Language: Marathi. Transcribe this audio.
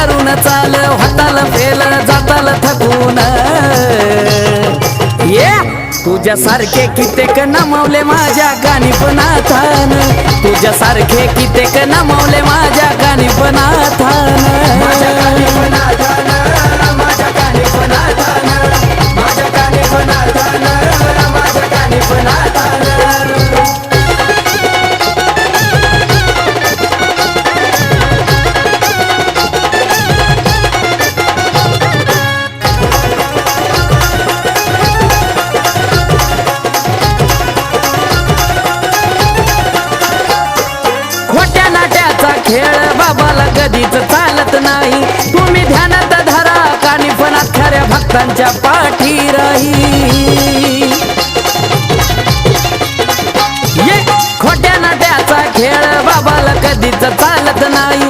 धरून चाल होताल फेल जाताल थकून ये तुझ्यासारखे कित्येक नमवले माझ्या गाणीपणाथान तुझ्यासारखे कित्येक नमवले माझ्या गाणीपणाथान माझ्या गाणीपणाथान माझ्या गाणीपणाथान माझ्या गाणीपणाथान माझ्या गाणीपणाथान खेळ बाबाला कधीच चालत नाही तुम्ही ध्यानात धरा कानिफनात खऱ्या भक्तांच्या पाठी राही ये खोट्या नाट्याचा खेळ बाबाला कधीच चालत नाही